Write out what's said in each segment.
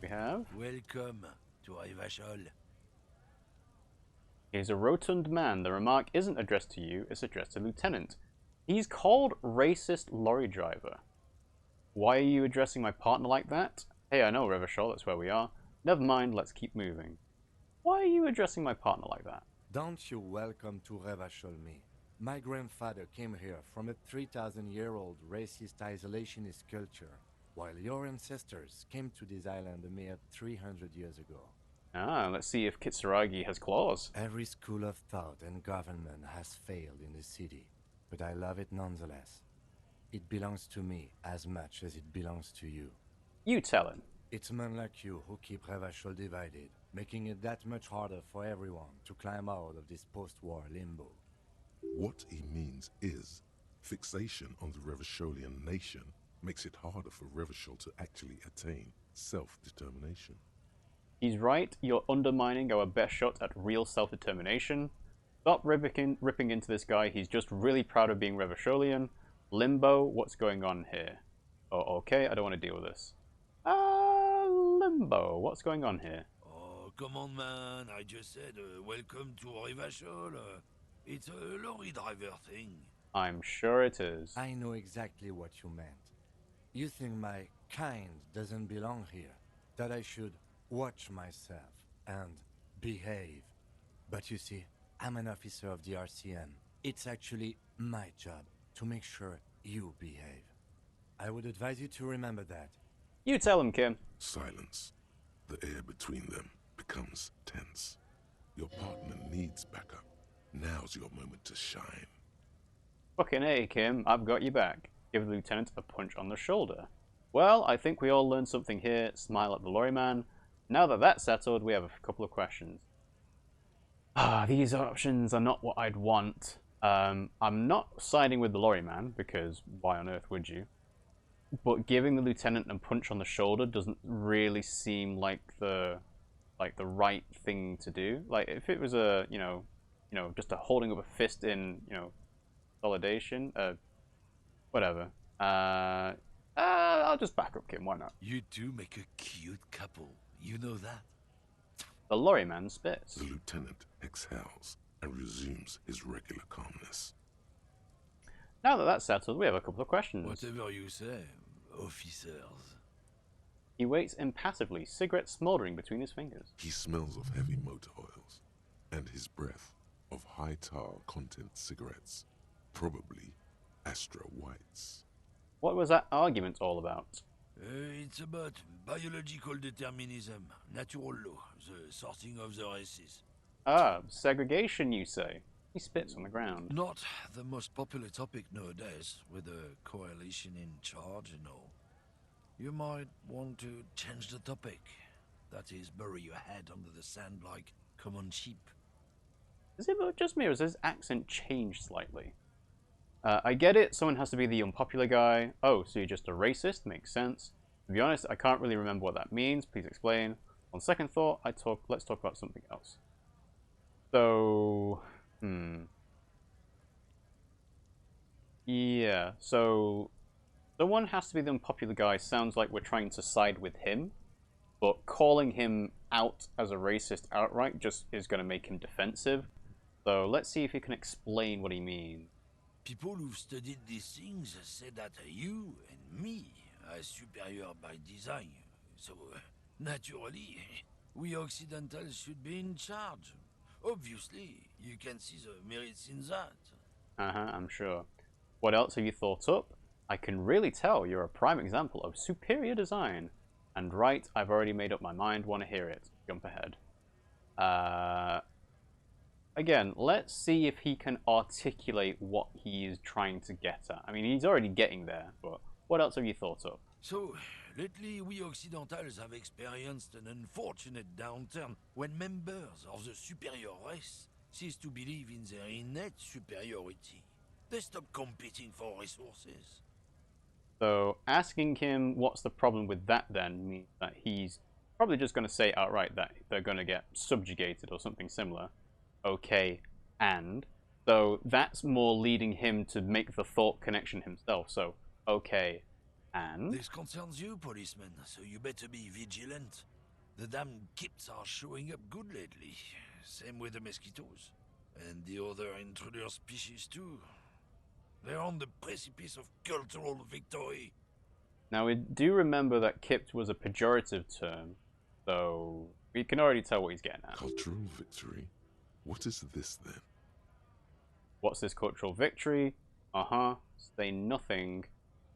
We have. Welcome to Revachol. He's a rotund man. The remark isn't addressed to you, it's addressed to Lieutenant. He's called racist lorry driver. Why are you addressing my partner like that? Hey, I know, Revachol, that's where we are. Never mind, let's keep moving. Why are you addressing my partner like that? Don't you welcome to Revachol me. My grandfather came here from a 3,000-year-old racist isolationist culture, while your ancestors came to this island a mere 300 years ago. Ah, let's see if Kitsuragi has claws. Every school of thought and government has failed in the city, but I love it nonetheless. It belongs to me as much as it belongs to you. You tell him. It's men like you who keep Revachol divided, making it that much harder for everyone to climb out of this post-war limbo. What he means is, fixation on the Revacholian nation makes it harder for Revachol to actually attain self-determination. He's right, you're undermining our best shot at real self-determination. Stop ripping into this guy, he's just really proud of being Revacholian. Limbo, what's going on here? Oh, okay, I don't want to deal with this. Limbo, what's going on here? Oh, come on, man. I just said welcome to Revachol. It's a lorry driver thing. I'm sure it is. I know exactly what you meant. You think my kind doesn't belong here, that I should watch myself and behave. But you see, I'm an officer of the RCM. It's actually my job to make sure you behave. I would advise you to remember that. You tell him, Kim. Silence. The air between them becomes tense. Your partner needs backup. Now's your moment to shine. Fucking A, Kim, I've got you back. Give the lieutenant a punch on the shoulder. Well, I think we all learned something here. Smile at the lorry man. Now that that's settled, we have a couple of questions. These options are not what I'd want. I'm not siding with the lorry man, because why on earth would you? But giving the lieutenant a punch on the shoulder doesn't really seem like the right thing to do. Like if it was a just a holding up a fist in solidation, whatever. I'll just back up Kim. Why not? You two make a cute couple. You know that? The lorry man spits. The lieutenant exhales and resumes his regular calmness. Now that that's settled, we have a couple of questions. Whatever you say, officers. He waits impassively, cigarette smoldering between his fingers. He smells of heavy motor oils and his breath of high tar content cigarettes, probably Astra Whites. What was that argument all about? It's about biological determinism, natural law, the sorting of the races. Ah, segregation, you say? He spits on the ground. Not the most popular topic nowadays, with the coalition in charge and all. You might want to change the topic. That is, bury your head under the sand like common sheep. Is it just me, or has his accent changed slightly? I get it, someone has to be the unpopular guy. Oh, so you're just a racist? Makes sense. To be honest, I can't really remember what that means. Please explain. On second thought, let's talk about something else. So, yeah, so someone has to be the unpopular guy sounds like we're trying to side with him, but calling him out as a racist outright just is going to make him defensive. So let's see if he can explain what he means. People who've studied these things say that you and me are superior by design. So, naturally, we Occidentals should be in charge. Obviously, you can see the merits in that. I'm sure. What else have you thought up? I can really tell you're a prime example of superior design. And right, I've already made up my mind, want to hear it. Jump ahead. Again, let's see if he can articulate what he is trying to get at. I mean, he's already getting there, but what else have you thought up? So, lately we Occidentals have experienced an unfortunate downturn when members of the superior race cease to believe in their innate superiority. They stop competing for resources. So, asking him what's the problem with that then means that he's probably just going to say outright that they're going to get subjugated or something similar. Okay, and so that's more leading him to make the thought connection himself. So, okay, And? This concerns you, policeman, so you better be vigilant. The damn kips are showing up good lately. Same with the mosquitoes. And the other intruder species too. They're on the precipice of cultural victory. Now, we do remember that kipped was a pejorative term, so we can already tell what he's getting at. Cultural victory? What is this then? What's this cultural victory? Uh-huh. Say nothing.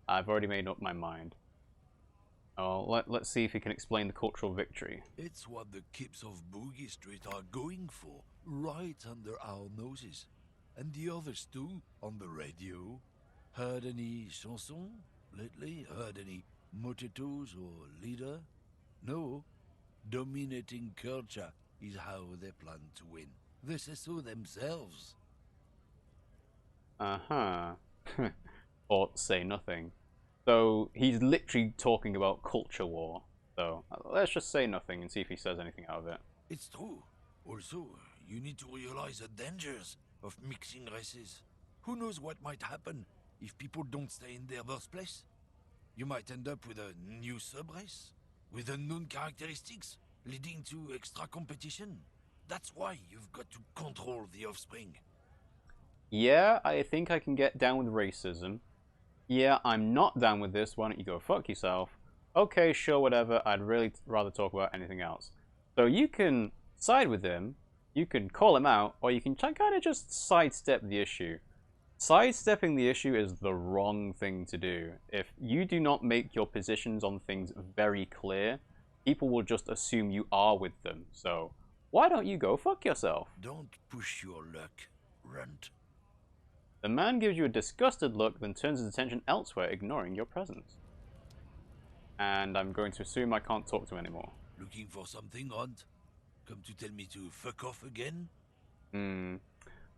I've already made up my mind. Oh, let's see if he can explain the cultural victory. It's what the kips of Boogie Street are going for, right under our noses. And the others too, on the radio. Heard any chansons lately? Heard any motetos or leader? No. Dominating culture is how they plan to win. They say so themselves. Uh-huh. Or say nothing. So he's literally talking about culture war. So let's just say nothing and see if he says anything out of it. It's true. Also, you need to realize the dangers of mixing races. Who knows what might happen if people don't stay in their birthplace? You might end up with a new sub-race, with unknown characteristics, leading to extra competition. That's why you've got to control the offspring. Yeah, I think I can get down with racism. Yeah, I'm not down with this. Why don't you go fuck yourself? Okay, sure, whatever. I'd really rather talk about anything else. So you can side with him, you can call him out, or you can kind of just sidestep the issue. Sidestepping the issue is the wrong thing to do. If you do not make your positions on things very clear, people will just assume you are with them. So why don't you go fuck yourself? Don't push your luck, runt. The man gives you a disgusted look, then turns his attention elsewhere, ignoring your presence. And I'm going to assume I can't talk to him anymore. Looking for something, runt? Come to tell me to fuck off again?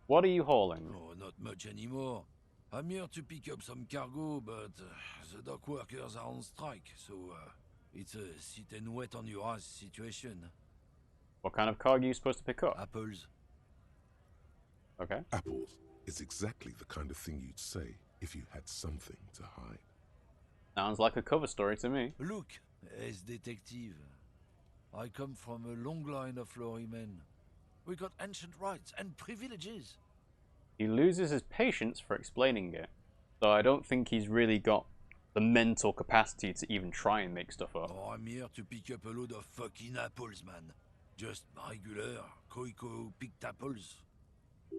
What are you hauling? Oh, not much anymore. I'm here to pick up some cargo, but the dock workers are on strike, so it's a sit and wait on your ass situation. What kind of cargo are you supposed to pick up? Apples. Okay. Apples is exactly the kind of thing you'd say if you had something to hide. Sounds like a cover story to me. Look, as detective, I come from a long line of Lorry men. We got ancient rights and privileges. He loses his patience for explaining it, so I don't think he's really got the mental capacity to even try and make stuff up. Oh, I'm here to pick up a load of fucking apples, man. Just regular, picked apples.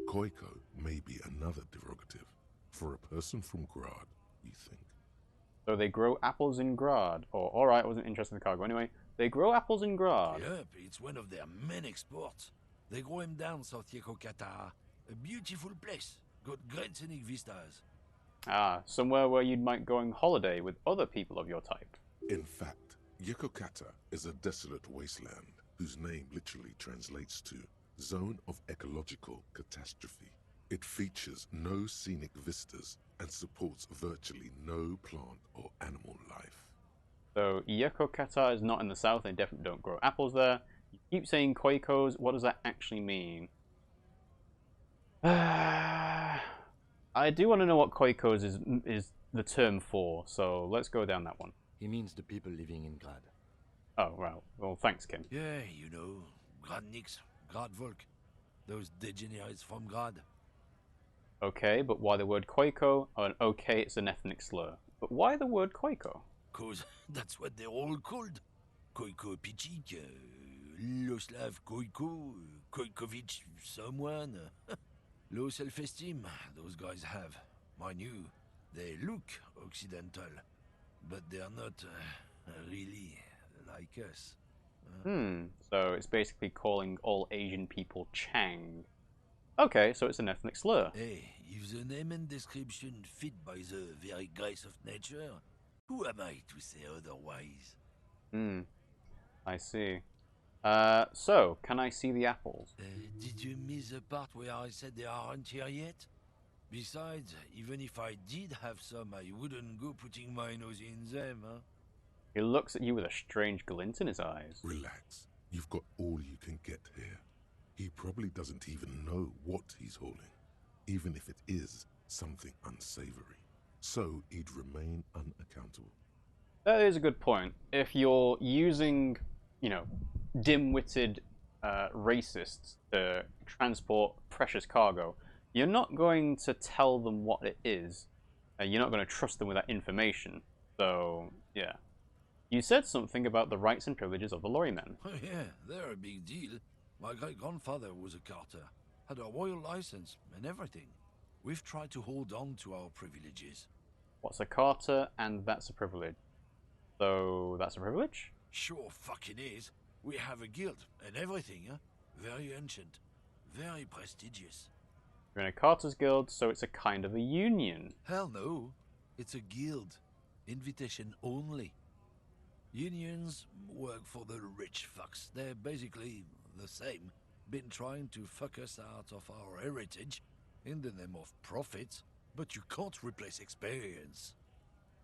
Koiko may be another derogative. For a person from Grad, you think. So they grow apples in Grad. Or, alright, I wasn't interested in the cargo. Anyway, they grow apples in Grad. Yep, it's one of their main exports. They grow them down South Yekokata. A beautiful place. Got great scenic vistas. Ah, somewhere where you might go on holiday with other people of your type. In fact, Yekokata is a desolate wasteland whose name literally translates to Zone of Ecological Catastrophe. It features no scenic vistas and supports virtually no plant or animal life. So Yekokata is not in the south, they definitely don't grow apples there. You keep saying Koikos, what does that actually mean? I do want to know what Koikos is the term for, so let's go down that one. He means the people living in Grad. Oh, well, thanks, Kim. Yeah, you know, Gradniks, Gradvolk. Those degenerates from Grad. Okay, but why the word Koiko? Oh, and okay, it's an ethnic slur. But why the word Koiko? 'Cause that's what they're all called. Koiko Pichik, Loslav Koiko, Koikovic someone. Low self-esteem those guys have. Mind you, they look Occidental, but they're not really like us. So it's basically calling all Asian people Chang. Okay, so it's an ethnic slur. Hey, if the name and description fit by the very grace of nature, who am I to say otherwise? I see. So, can I see the apples? Did you miss the part where I said they aren't here yet? Besides, even if I did have some, I wouldn't go putting my nose in them, huh? He looks at you with a strange glint in his eyes. Relax. You've got all you can get here. He probably doesn't even know what he's hauling, even if it is something unsavory. So he'd remain unaccountable. That is a good point. If you're using, dim-witted racists to transport precious cargo, you're not going to tell them what it is. You're not going to trust them with that information. So, yeah. You said something about the rights and privileges of the lorrymen. Oh, yeah, they're a big deal. My great-grandfather was a carter, had a royal license and everything. We've tried to hold on to our privileges. What's a carter, and that's a privilege. So, that's a privilege? Sure fucking is. We have a guild and everything, huh? Very ancient. Very prestigious. You're in a carter's guild, so it's a kind of a union. Hell no. It's a guild. Invitation only. Unions work for the rich fucks. They're basically the same. Been trying to fuck us out of our heritage in the name of profits, but you can't replace experience.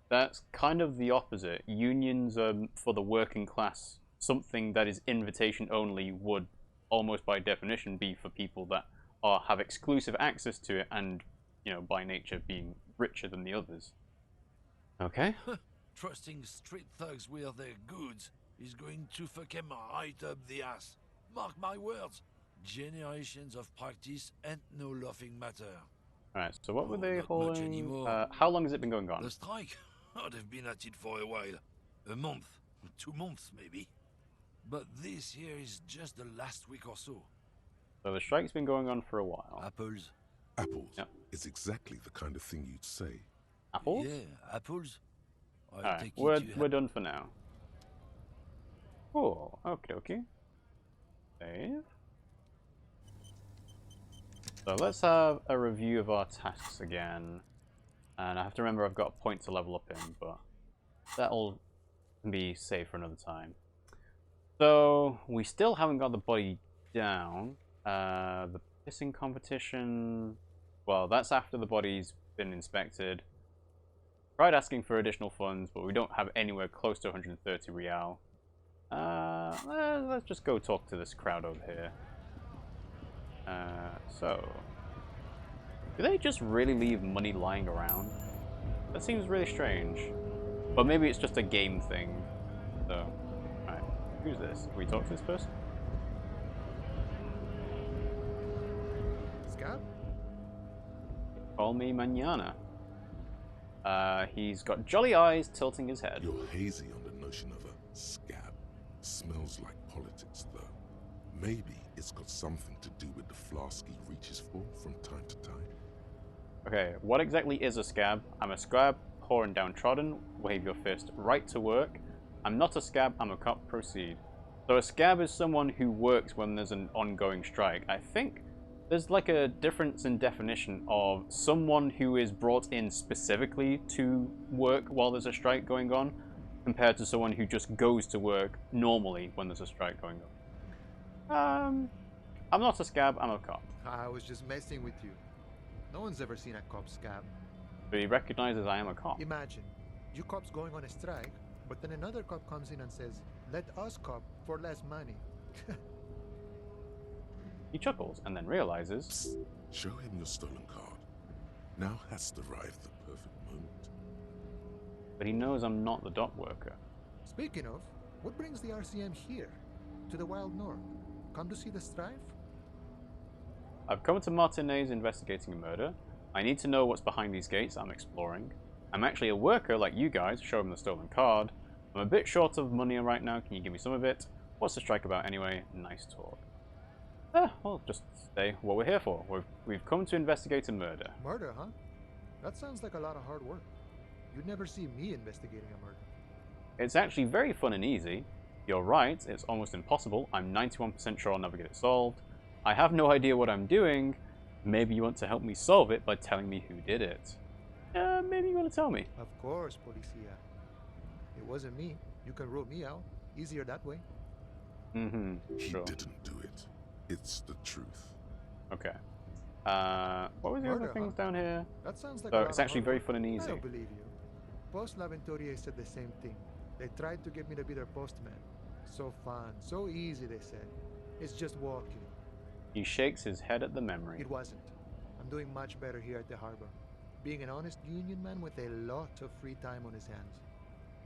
That's kind of the opposite. Unions for the working class. Something that is invitation only would, almost by definition, be for people that have exclusive access to it and, by nature being richer than the others. Okay. Trusting street thugs with their goods is going to fuck him right up the ass. Mark my words. Generations of practice and no laughing matter. Alright, so what were they not much holding? anymore. How long has it been going on? The strike? I'd have been at it for a while. A month. 2 months, maybe. But this here is just the last week or so. So the strike's been going on for a while. Apples? Apples Yep. is exactly the kind of thing you'd say. Apples? Yeah, apples. Alright, we're done for now. Cool. Okie dokie. Save. So let's have a review of our tasks again. And I have to remember I've got a point to level up in, but that'll be saved for another time. So we still haven't got the body down. The pissing competition, well, that's after the body's been inspected. Tried asking for additional funds, but we don't have anywhere close to 130 real. Let's just go talk to this crowd over here. So, do they just really leave money lying around? That seems really strange. But maybe it's just a game thing. So, alright, who's this? Can we talk to this person? Scab? Call me mañana. He's got jolly eyes tilting his head. You're hazy on the notion of a scab. Smells like politics, though. Maybe it's got something to do with the flask he reaches for from time to time. Okay, what exactly is a scab? I'm a scab, poor and downtrodden. Wave your fist. Right to work. I'm not a scab, I'm a cop. Proceed. So a scab is someone who works when there's an ongoing strike. I think there's like a difference in definition of someone who is brought in specifically to work while there's a strike going on, compared to someone who just goes to work normally when there's a strike going on. I'm not a scab, I'm a cop. I was just messing with you. No one's ever seen a cop scab. But he recognizes I am a cop. Imagine, you cops going on a strike, but then another cop comes in and says, let us cop for less money. He chuckles and then realizes... Psst. Show him your stolen card. Now has arrived the perfect moment. But he knows I'm not the dock worker. Speaking of, what brings the RCM here? To the Wild North? Come to see the strife? I've come to Martinez investigating a murder. I need to know what's behind these gates I'm exploring. I'm actually a worker like you guys, show him the stolen card. I'm a bit short of money right now, can you give me some of it? What's the strike about anyway? Nice talk. Well, just say what we're here for. We've come to investigate a murder. Murder, huh? That sounds like a lot of hard work. You'd never see me investigating a murder. It's actually very fun and easy. You're right, it's almost impossible. I'm 91% sure I'll never get it solved. I have no idea what I'm doing. Maybe you want to help me solve it by telling me who did it. Maybe you want to tell me. Of course, Policia. It wasn't me. You can rule me out. Easier that way. Mm-hmm, He sure. didn't do it. It's the truth. Okay. What was the Murder, other things huh? down here? That sounds like So a lot it's of actually hard very work. fun and I easy. don't believe you. Post L'Aventurier said the same thing. They tried to get me to be their postman. So fun, so easy, they said. It's just walking. He shakes his head at the memory. It wasn't. I'm doing much better here at the harbor. Being an honest union man with a lot of free time on his hands.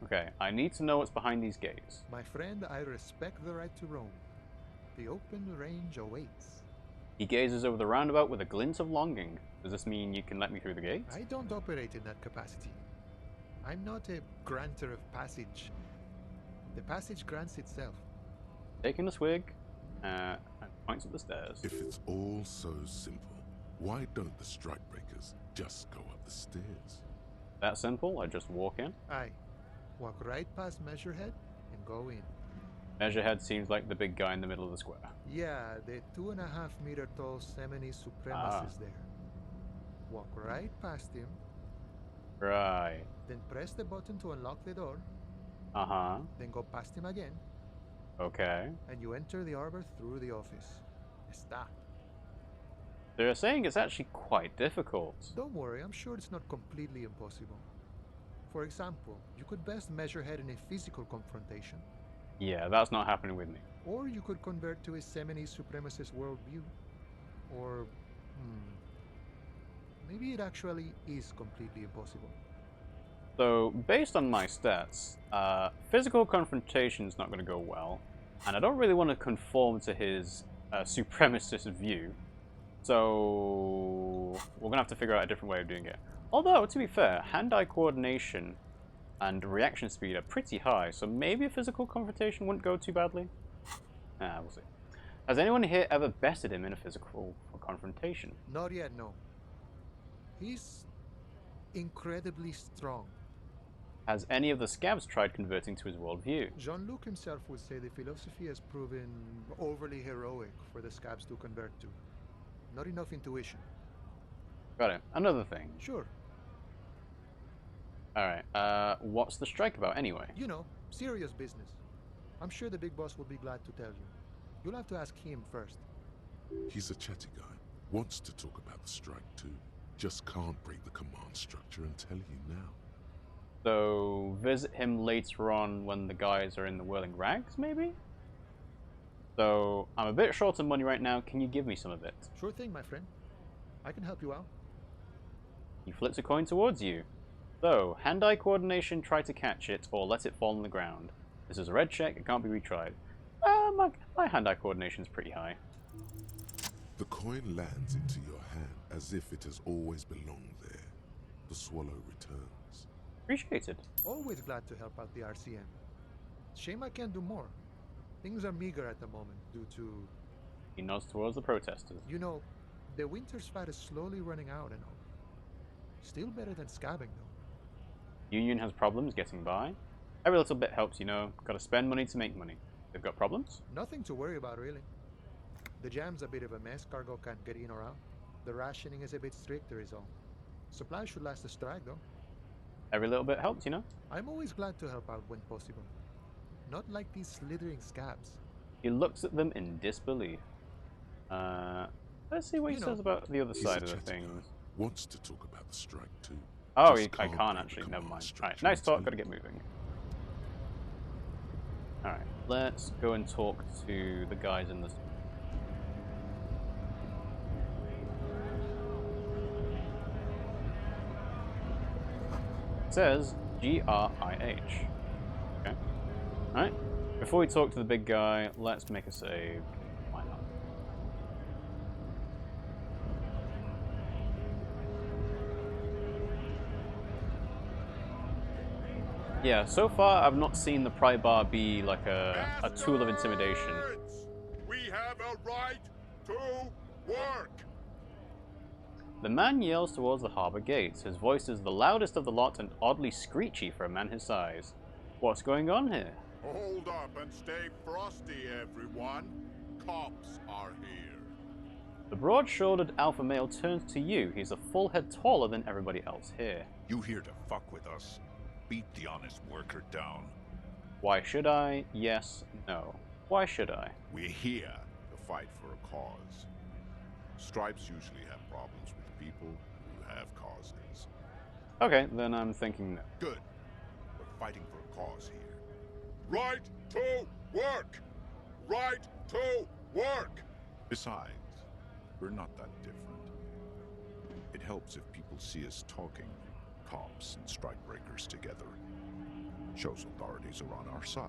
Okay, I need to know what's behind these gates. My friend, I respect the right to roam. The open range awaits. He gazes over the roundabout with a glint of longing. Does this mean you can let me through the gate? I don't operate in that capacity. I'm not a granter of passage. The passage grants itself. Taking a swig, and points up the stairs. If it's all so simple, why don't the strikebreakers just go up the stairs? That simple, I just walk in. Aye. Walk right past Measurehead and go in. Measurehead seems like the big guy in the middle of the square. Yeah, the 2.5-meter tall Semini supremacist is there. Walk right past him, Right. then press the button to unlock the door, Uh-huh. then go past him again, Okay. and you enter the arbor through the office. Está. They're saying it's actually quite difficult. Don't worry, I'm sure it's not completely impossible. For example, you could best Measurehead in a physical confrontation, Yeah, that's not happening with me. or you could convert to a Semini supremacist worldview. Or, maybe it actually is completely impossible. So, based on my stats, physical confrontation's not going to go well, and I don't really want to conform to his supremacist view, so we're going to have to figure out a different way of doing it. Although, to be fair, hand-eye coordination and reaction speed are pretty high, so maybe a physical confrontation wouldn't go too badly. We'll see. Has anyone here ever bested him in a physical confrontation? Not yet, no. He's incredibly strong. Has any of the scabs tried converting to his worldview? Jean-Luc himself would say the philosophy has proven overly heroic for the scabs to convert to. Not enough intuition. Got it. Another thing. Sure. Alright, what's the strike about anyway? You know, serious business. I'm sure the big boss will be glad to tell you. You'll have to ask him first. He's a chatty guy. Wants to talk about the strike too. Just can't break the command structure and tell you now. So, visit him later on when the guys are in the whirling rags, maybe? So, I'm a bit short on money right now. Can you give me some of it? Sure thing, my friend. I can help you out. He flips a coin towards you. So, hand-eye coordination, try to catch it, or let it fall on the ground. This is a red check, it can't be retried. My hand-eye coordination is pretty high. The coin lands into your hand as if it has always belonged there. The swallow returns. Appreciated. Always glad to help out the RCM. Shame I can't do more. Things are meager at the moment due to... He nods towards the protesters. You know, the winter's fat is slowly running out and all. Still better than scabbing, though. Union has problems getting by. Every little bit helps, you know. Gotta spend money to make money. They've got problems? Nothing to worry about, really. The jam's a bit of a mess, cargo can't get in or out. The rationing is a bit stricter is all. Supplies should last the strike, though. Every little bit helps, you know. I'm always glad to help out when possible. Not like these slithering scabs. He looks at them in disbelief. Let's see what he says about the other side of the things. Wants to talk about the strike too. Oh, Just I can't can't break actually. the Never command mind. structure Alright, nice and talk. tell Gotta get moving. Alright, let's go and talk to the guys in the... It says GRIH. Okay. Alright. Before we talk to the big guy, let's make a save. Why not? Yeah, so far I've not seen the pry bar be like a tool of intimidation. We have a right to work. The man yells towards the harbour gates. His voice is the loudest of the lot and oddly screechy for a man his size. What's going on here? Hold up and stay frosty, everyone. Cops are here. The broad-shouldered alpha male turns to you. He's a full head taller than everybody else here. You here to fuck with us? Beat the honest worker down. Why should I? Yes, no. Why should I? We're here to fight for a cause. Stripes usually have problems with people who have causes. Okay, then I'm thinking no. Good. We're fighting for a cause here. Right to work! Right to work! Besides, we're not that different. It helps if people see us talking, cops and strikebreakers together. Shows authorities are on our side.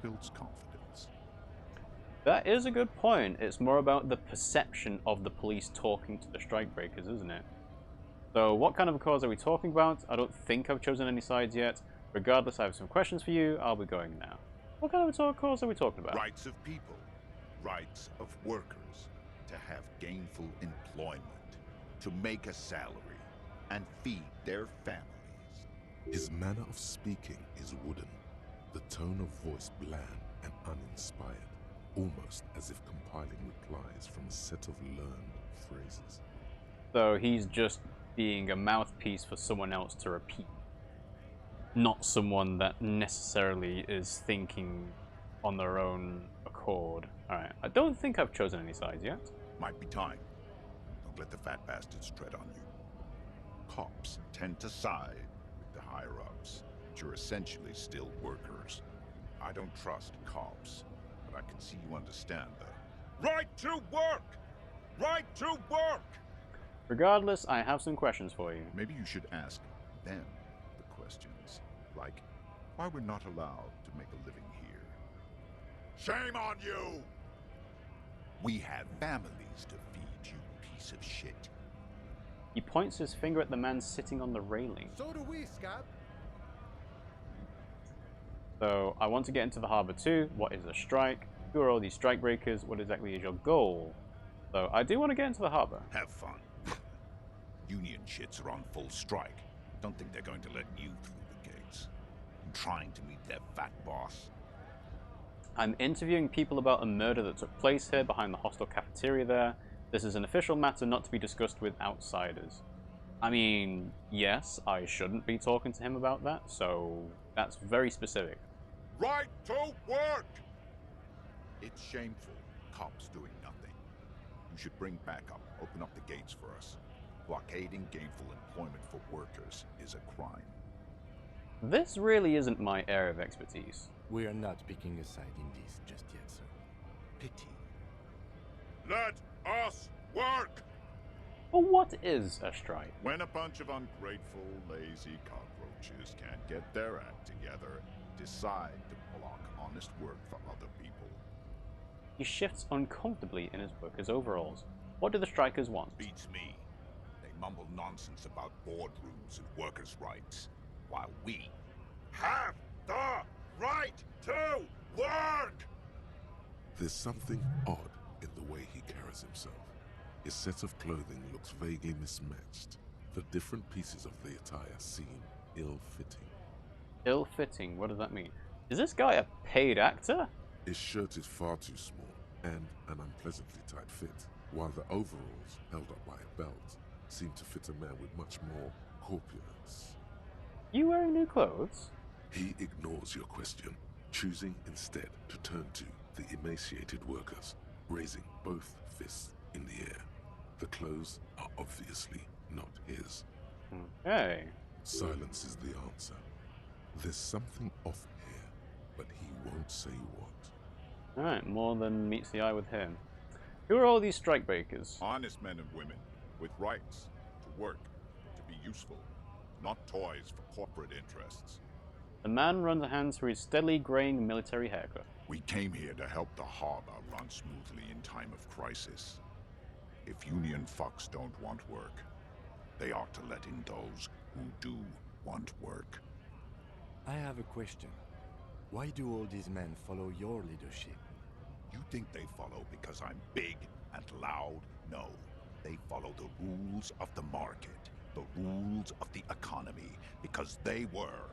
Builds confidence. That is a good point. It's more about the perception of the police talking to the strikebreakers, isn't it? So what kind of a cause are we talking about? I don't think I've chosen any sides yet. Regardless, I have some questions for you. I'll be going now. What kind of a cause are we talking about? Rights of people. Rights of workers. To have gainful employment. To make a salary. And feed their families. His manner of speaking is wooden, the tone of voice bland and uninspired, almost as if compiling replies from a set of learned phrases. So he's just being a mouthpiece for someone else to repeat. Not someone that necessarily is thinking on their own accord. Alright, I don't think I've chosen any sides yet. Might be time. Don't let the fat bastards tread on you. Cops tend to side with the higher-ups, but you're essentially still workers. I don't trust cops, but I can see you understand the right to work! Right to work! Regardless, I have some questions for you. Maybe you should ask them the questions, like why we're not allowed to make a living here. Shame on you! We have families to feed, you piece of shit. He points his finger at the man sitting on the railing. So do we, Scott. So, I want to get into the harbour too. What is a strike? Who are all these strike breakers? What exactly is your goal? So, I do want to get into the harbour. Have fun. Union shits are on full strike. Don't think they're going to let you through the gates. I'm trying to meet their fat boss. I'm interviewing people about a murder that took place here behind the hostel cafeteria there. This is an official matter not to be discussed with outsiders. I mean, yes, I shouldn't be talking to him about that, so that's very specific. Right to work! It's shameful. Cops doing nothing. You should bring backup. Open up the gates for us. Blockading gainful employment for workers is a crime. This really isn't my area of expertise. We are not picking a side in this just yet, sir. Pity. Let us work! But what is a strike? When a bunch of ungrateful, lazy cockroaches can't get their act together, decide to block honest work for other people. He shifts uncomfortably in his workers' overalls. What do the strikers want? Beats me. They mumble nonsense about boardrooms and workers' rights, while we have the right to work! There's something odd in the way he carries himself. His set of clothing looks vaguely mismatched. The different pieces of the attire seem ill-fitting. Ill-fitting? What does that mean? Is this guy a paid actor? His shirt is far too small and an unpleasantly tight fit, while the overalls, held up by a belt, seem to fit a man with much more corpulence. You wearing new clothes? He ignores your question, choosing instead to turn to the emaciated workers, raising both fists in the air. The clothes are obviously not his. Okay. Silence is the answer. There's something off here, but he won't say what. Alright, more than meets the eye with him. Who are all these strikebreakers? Honest men and women with rights to work, to be useful, not toys for corporate interests. The man runs a hand through his steadily graying military haircut. We came here to help the harbor run smoothly in time of crisis. If union fucks don't want work, they ought to let in those who do want work. I have a question. Why do all these men follow your leadership? You think they follow because I'm big and loud? No. They follow the rules of the market, the rules of the economy, because they were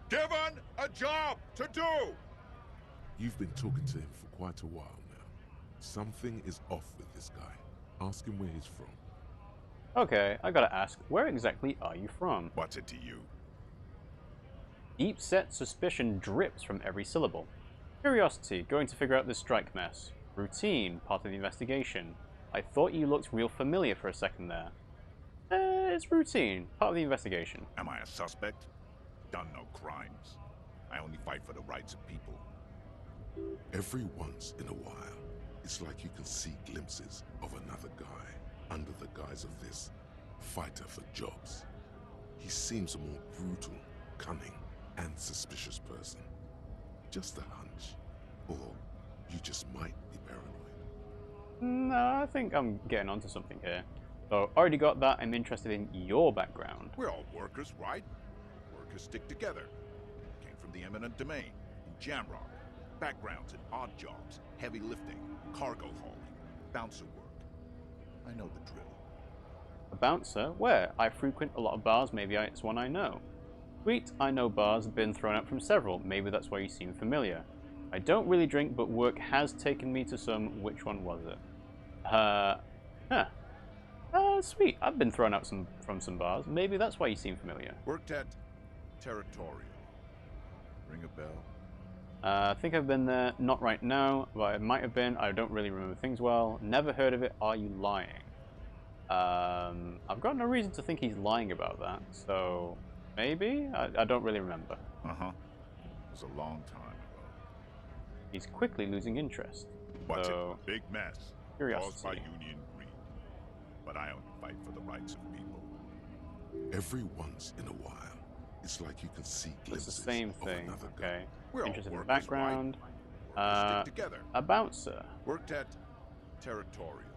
given a job to do! You've been talking to him for quite a while now. Something is off with this guy. Ask him where he's from. Okay, I gotta ask, where exactly are you from? What's it to you? Deep-set suspicion drips from every syllable. Curiosity, going to figure out this strike mess. Routine, part of the investigation. I thought you looked real familiar for a second there. It's routine, part of the investigation. Am I a suspect? Done no crimes. I only fight for the rights of people. Every once in a while, it's like you can see glimpses of another guy under the guise of this fighter for jobs. He seems more brutal, cunning, and suspicious person. Just a hunch. Or you just might be paranoid. No, I think I'm getting onto something here. So, already got that. I'm interested in your background. We're all workers, right? Workers stick together. Came from the eminent domain, in Jamrock. Backgrounds in odd jobs, heavy lifting, cargo hauling, bouncer work. I know the drill. A bouncer? Where? I frequent a lot of bars, maybe it's one I know. Sweet, I know bars, been thrown out from several, maybe that's why you seem familiar. I don't really drink, but work has taken me to some. Which one was it? Sweet, I've been thrown out from some bars, maybe that's why you seem familiar. Worked at Territorial. Ring a bell? I think I've been there, not right now, but I might have been. I don't really remember things well. Never heard of it. Are you lying? I've got no reason to think he's lying about that, so maybe? I don't really remember. Uh-huh. It was a long time ago. He's quickly losing interest. What's So, it? Big mess. Curiosity. Caused by Union greed. But I only fight for the rights of people. Every once in a while, it's like you can see it's glimpses the same of thing, another okay. We're all Interested in the workers, right? background. Workers stick together. A bouncer. Worked at Territorial.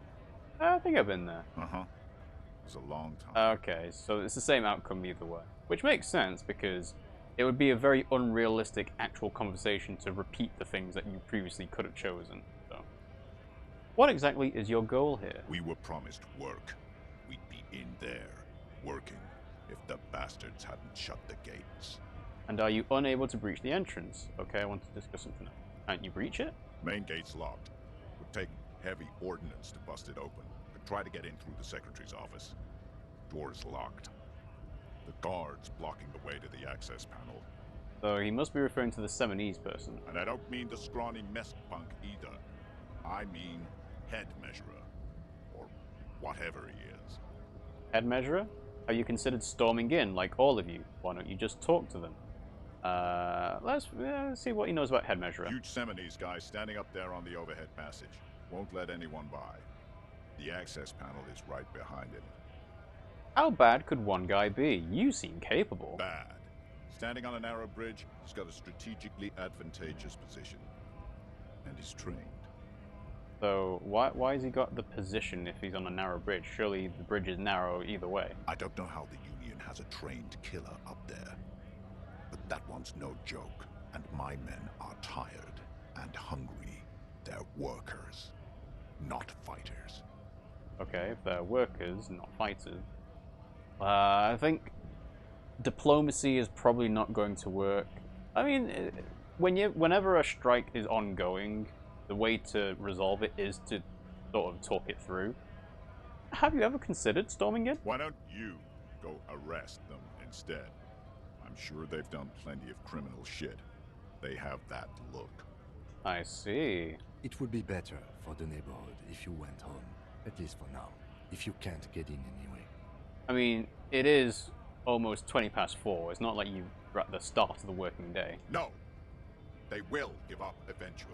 I think I've been there. Uh-huh. It was a long time. Okay, so it's the same outcome either way. Which makes sense, because it would be a very unrealistic actual conversation to repeat the things that you previously could have chosen. So, what exactly is your goal here? We were promised work. We'd be in there, working, if the bastards hadn't shut the gates. And are you unable to breach the entrance? Okay, I want to discuss something else. Can't you breach it? Main gate's locked. Would take heavy ordnance to bust it open. Could try to get in through the secretary's office. Door's locked. The guard's blocking the way to the access panel. So he must be referring to the Seminese person. And I don't mean the scrawny mess punk either. I mean head measurer. Or whatever he is. Head measurer? Have you considered storming in, like all of you? Why don't you just talk to them? Let's see what he knows about head measurer. Huge Seminese guy standing up there on the overhead passage. Won't let anyone by. The access panel is right behind him. How bad could one guy be? You seem capable. Bad. Standing on a narrow bridge, he's got a strategically advantageous position. And he's trained. So why has he got the position if he's on a narrow bridge? Surely the bridge is narrow either way. I don't know how the Union has a trained killer up there. But that one's no joke. And my men are tired and hungry. They're workers, not fighters. Okay, if they're workers, not fighters. I think diplomacy is probably not going to work. I mean, whenever a strike is ongoing, the way to resolve it is to sort of talk it through. Have you ever considered storming it? Why don't you go arrest them instead? I'm sure they've done plenty of criminal shit. They have that look. I see. It would be better for the neighborhood if you went home, at least for now, if you can't get in anyway. I mean, it is almost 4:20. It's not like you're at the start of the working day. No! They will give up eventually.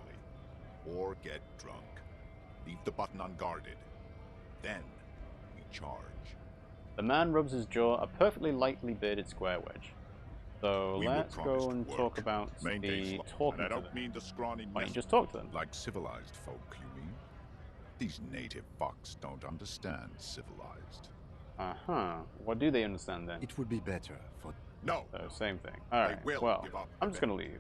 Or get drunk. Leave the button unguarded. Then we charge. The man rubs his jaw, a perfectly lightly bearded square wedge. So We were let's go promised and work. talk about Main the gate's locked, talking and I to don't them. mean the scrawny Why don't mess. you just talk to them? Like civilized folk, you mean? These native fucks don't understand civilized. Uh-huh. What do they understand then? It would be better for... No! So, same thing. Alright, will well, give up I'm just gonna leave.